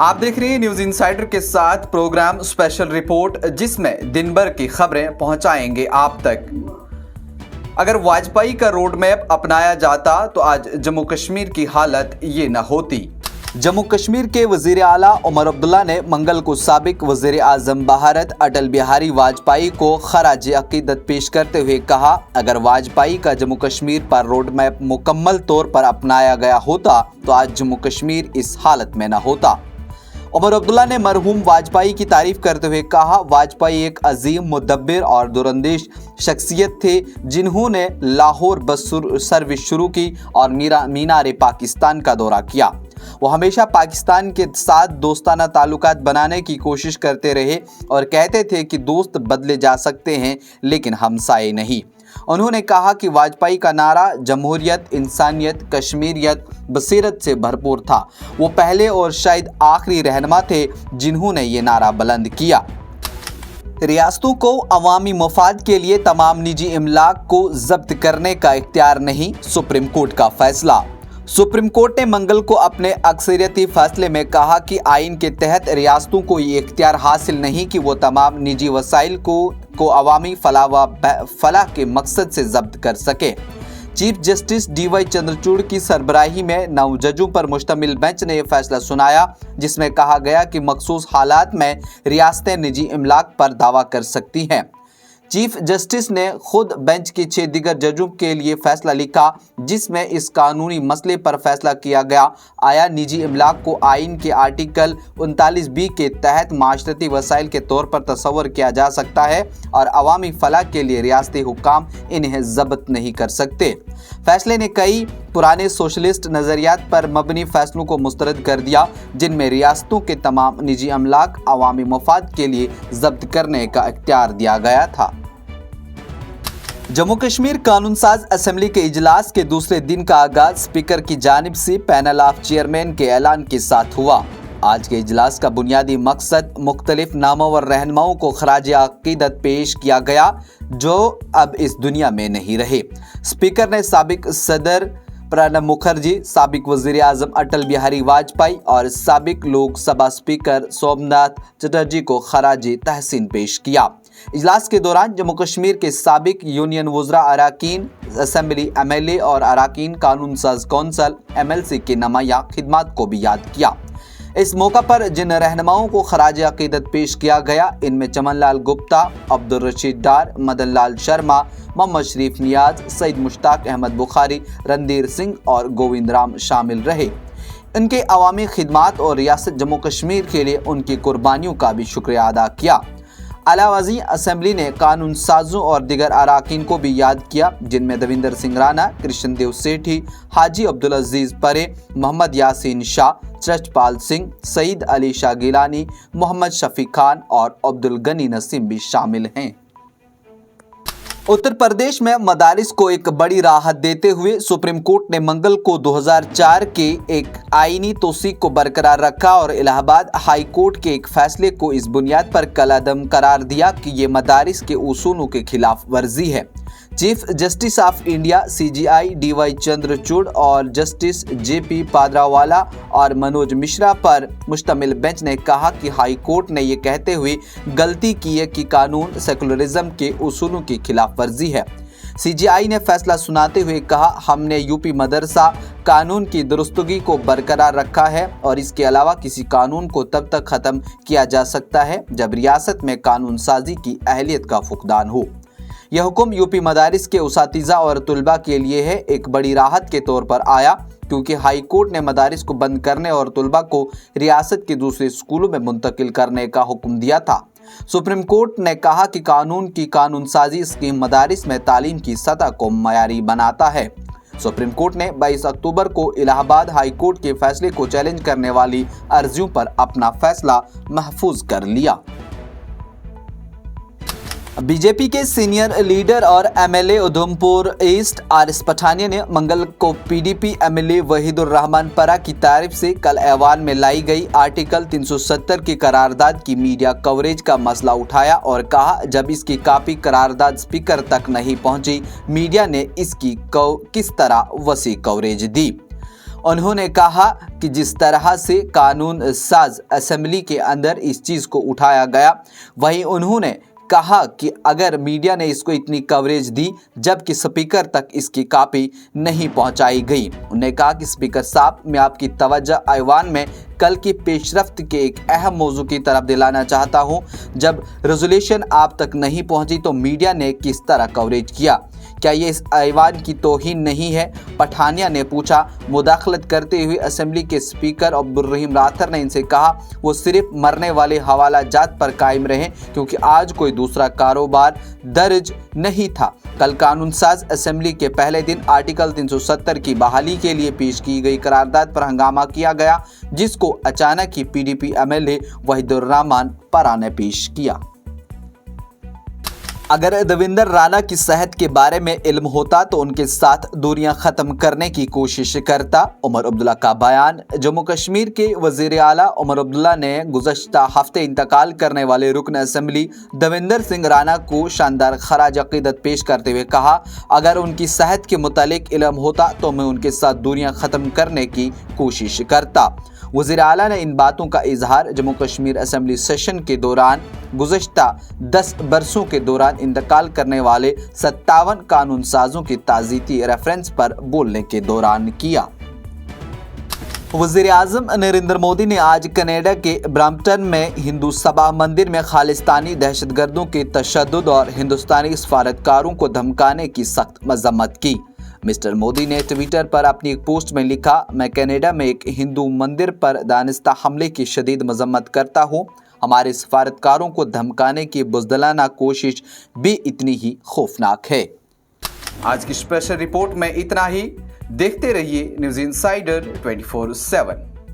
आप देख रहे हैं न्यूज इनसाइडर के साथ प्रोग्राम स्पेशल रिपोर्ट, जिसमें दिन भर की खबरें पहुंचाएंगे आप तक। अगर वाजपेयी का रोड मैप अपनाया जाता तो आज जम्मू कश्मीर की हालत ये न होती। जम्मू कश्मीर के वजीर आला उमर अब्दुल्ला ने मंगल को साबिक वजीर आजम भारत अटल बिहारी वाजपेयी को खराज अकीदत पेश करते हुए कहा, अगर वाजपेयी का जम्मू कश्मीर पर रोड मैप मुकम्मल तौर पर अपनाया गया होता तो आज जम्मू कश्मीर इस हालत में न होता। उमर अब्दुल्ला ने मरहूम वाजपेयी की तारीफ करते हुए कहा, वाजपेयी एक अजीम मुदब्बिर और दूरंदेश शख्सियत थे, जिन्होंने लाहौर बस सर्विस शुरू की और मीनार पाकिस्तान का दौरा किया। वो हमेशा पाकिस्तान के साथ दोस्ताना ताल्लुकात बनाने की कोशिश करते रहे और कहते थे कि दोस्त बदले जा सकते हैं लेकिन हमसाये नहीं। उन्होंने कहा कि वाजपेयी का नारा जमहूरियत, इंसानियत, कश्मीरियत, बसीरत से भरपूर था। वो पहले और शायद आखिरी रहनुमा थे जिन्होंने ये नारा बुलंद किया। रियासतों को अवामी मफाद के लिए तमाम निजी इमलाक को जब्त करने का इख्तियार नहीं, सुप्रीम कोर्ट का फैसला। सुप्रीम कोर्ट ने मंगल को अपने अक्सरियती फैसले में कहा कि आइन के तहत रियासतों को ये इख्तियार हासिल नहीं कि वो तमाम निजी वसाइल को अवामी फलाह के मकसद से जब्त कर सके। चीफ जस्टिस DY चंद्रचूड़ की सरबराही में 9 जजों पर मुश्तमिल बेंच ने यह फैसला सुनाया, जिसमें कहा गया कि मखसूस हालात में रियासतें निजी इमलाक पर दावा कर सकती हैं। चीफ जस्टिस ने खुद बेंच के 6 दीगर जजों के लिए फैसला लिखा, जिसमें इस कानूनी मसले पर फैसला किया गया, आया निजी इमलाक को आइन के आर्टिकल 39B के तहत माशरती वसाइल के तौर पर तस्वर किया जा सकता है और अवामी फलाह के लिए रियासती हुक्काम इन्हें जब्त नहीं कर सकते। फैसले ने कई पुराने सोशलिस्ट नज़रियात पर मबनी फैसलों को मुस्तरद कर दिया, जिनमें रियासतों के तमाम निजी अमलाक अवामी मफाद के लिए जब्त करने का इख्तियार दिया गया था। जम्मू कश्मीर कानून साज असेंबली के इजलास के दूसरे दिन का आगाज स्पीकर की जानिब से पैनल ऑफ चेयरमैन के ऐलान के साथ हुआ। आज के इजलास का बुनियादी मकसद मुख्तलिफ नामवर रहनुमाओं को खराज अकीदत पेश किया गया जो अब इस दुनिया में नहीं रहे। स्पीकर ने साबिक सदर प्रणब मुखर्जी, साबिक वजीर आजम अटल बिहारी वाजपेयी और साबिक लोकसभा स्पीकर सोमनाथ चटर्जी को खराज तहसीन पेश किया। इजलास के दौरान जम्मू कश्मीर के साबिक यूनियन वज़रा, अराकीन असेंबली, MLA और अराकीन कानून साज कौंसल MLC के नुमाया खिदमात को भी याद किया। इस मौका पर जिन रहनुमाओं को खराज अकीदत पेश किया गया, इनमें चमन लाल गुप्ता, अब्दुल रशीद डार, मदन लाल शर्मा, मोहम्मद शरीफ नियाज, सईद मुश्ताक अहमद बुखारी, रणधीर सिंह और गोविंद राम शामिल रहे। इनके अवामी खिदमात और रियासत जम्मू कश्मीर के लिए उनकी कुर्बानियों का भी शुक्रिया अदा किया। अलावाजी असेंबली ने कानून साजों और दिगर अराकीन को भी याद किया, जिनमें दविंदर सिंह राणा, कृष्ण देव सेठी, हाजी अब्दुल अजीज परे, मोहम्मद यासीन शाह, चरचपाल सिंह, सईद अली शाह गिलानी, मोहम्मद शफी खान और अब्दुल गनी नसीम भी शामिल हैं। उत्तर प्रदेश में मदारिस को एक बड़ी राहत देते हुए सुप्रीम कोर्ट ने मंगल को 2004 के एक आईनी तौसीक को बरकरार रखा और इलाहाबाद हाई कोर्ट के एक फैसले को इस बुनियाद पर कलअदम करार दिया कि ये मदारिस के उसूलों के खिलाफ वर्जी है। Chief justice of India CJI DY Chandrachud और जस्टिस JP पादरावाला और मनोज मिश्रा पर मुश्तमिल बेंच ने कहा कि हाई कोर्ट ने ये कहते हुए गलती की है कि कानून सेकुलरिज्म के उसूलों की खिलाफ वर्जी है। CJI ने फैसला सुनाते हुए कहा, हमने यूपी मदरसा कानून की दुरुस्तगी को बरकरार रखा है और इसके अलावा किसी कानून को तब तक ख़त्म किया जा सकता है जब रियासत में कानून साजी की अहलियत का फुकदान हो। यह हुक्म यूपी मदारिस के उसातिज़ा और तुलबा के लिए है, एक बड़ी राहत के तौर पर आया क्योंकि हाई कोर्ट ने मदारिस को बंद करने और तुलबा को रियासत के दूसरे स्कूलों में मुंतकिल करने का हुक्म दिया था। सुप्रीम कोर्ट ने कहा कि कानून की कानून साजी स्कीम मदारिस में तालीम की सतह को मयारी बनाता है। सुप्रीम कोर्ट ने 22 अक्टूबर को इलाहाबाद हाई कोर्ट के फैसले को चैलेंज करने वाली अर्जियों पर अपना फैसला महफूज कर लिया। बीजेपी के सीनियर लीडर और MLA Udhampur east RS Pathania ने मंगल को PDP MLA वहीदुर रहमान परा की तारीफ से कल ऐवान में लाई गई आर्टिकल 370 की करारदाद की मीडिया कवरेज का मसला उठाया और कहा, जब इसकी कॉपी करारदाद स्पीकर तक नहीं पहुंची, मीडिया ने इसकी किस तरह वसी कवरेज दी। انہوں نے کہا کہ جس طرح سے قانون ساز اسمبلی کے اندر اس چیز کو اٹھایا گیا، وہیں انہوں نے کہا کہ اگر میڈیا نے اس کو اتنی کوریج دی جبکہ سپیکر تک اس کی کاپی نہیں پہنچائی گئی۔ انہوں نے کہا کہ سپیکر صاحب، میں آپ کی توجہ ایوان میں کل کی پیش رفت کے ایک اہم موضوع کی طرف دلانا چاہتا ہوں۔ جب ریزولوشن آپ تک نہیں پہنچی تو میڈیا نے کس طرح کوریج کیا؟ کیا یہ اس ایوان کی توہین نہیں ہے؟ پٹھانیہ نے پوچھا۔ مداخلت کرتے ہوئے اسمبلی کے اسپیکر عبدالرحیم راتھر نے ان سے کہا وہ صرف مرنے والے حوالہ جات پر قائم رہیں کیونکہ آج کوئی دوسرا کاروبار درج نہیں تھا۔ کل قانون ساز اسمبلی کے پہلے دن آرٹیکل 370 کی بحالی کے لیے پیش کی گئی قرارداد پر ہنگامہ کیا گیا، جس کو اچانک ہی P D P M L A Waheed Ur Rehman Parra نے پیش کیا۔ اگر دیویندر رانا کی صحت کے بارے میں علم ہوتا تو ان کے ساتھ دوریاں ختم کرنے کی کوشش کرتا، عمر عبداللہ کا بیان۔ جموں کشمیر کے وزیر اعلیٰ عمر عبداللہ نے گزشتہ ہفتے انتقال کرنے والے رکن اسمبلی دیویندر سنگھ رانا کو شاندار خراج عقیدت پیش کرتے ہوئے کہا، اگر ان کی صحت کے متعلق علم ہوتا تو میں ان کے ساتھ دوریاں ختم کرنے کی کوشش کرتا۔ وزیر اعلیٰ نے ان باتوں کا اظہار جموں کشمیر اسمبلی سیشن کے دوران گزشتہ 10 برسوں کے دوران انتقال کرنے والے 57 قانون سازوں کی تعزیتی ریفرنس پر بولنے کے دوران کیا۔ وزیر اعظم نریندر مودی نے آج کینیڈا کے برامپٹن میں ہندو سبھا مندر میں خالصتانی دہشت گردوں کے تشدد اور ہندوستانی سفارتکاروں کو دھمکانے کی سخت مذمت کی۔ مسٹر مودی نے ٹویٹر پر اپنی ایک پوسٹ میں لکھا، میں کینیڈا میں ایک ہندو مندر پر دانستہ حملے کی شدید مذمت کرتا ہوں۔ ہمارے سفارتکاروں کو دھمکانے کی بزدلانہ کوشش بھی اتنی ہی خوفناک ہے۔ آج کی اسپیشل رپورٹ میں اتنا ہی۔ دیکھتے رہیے نیوز انسائیڈر 24/7۔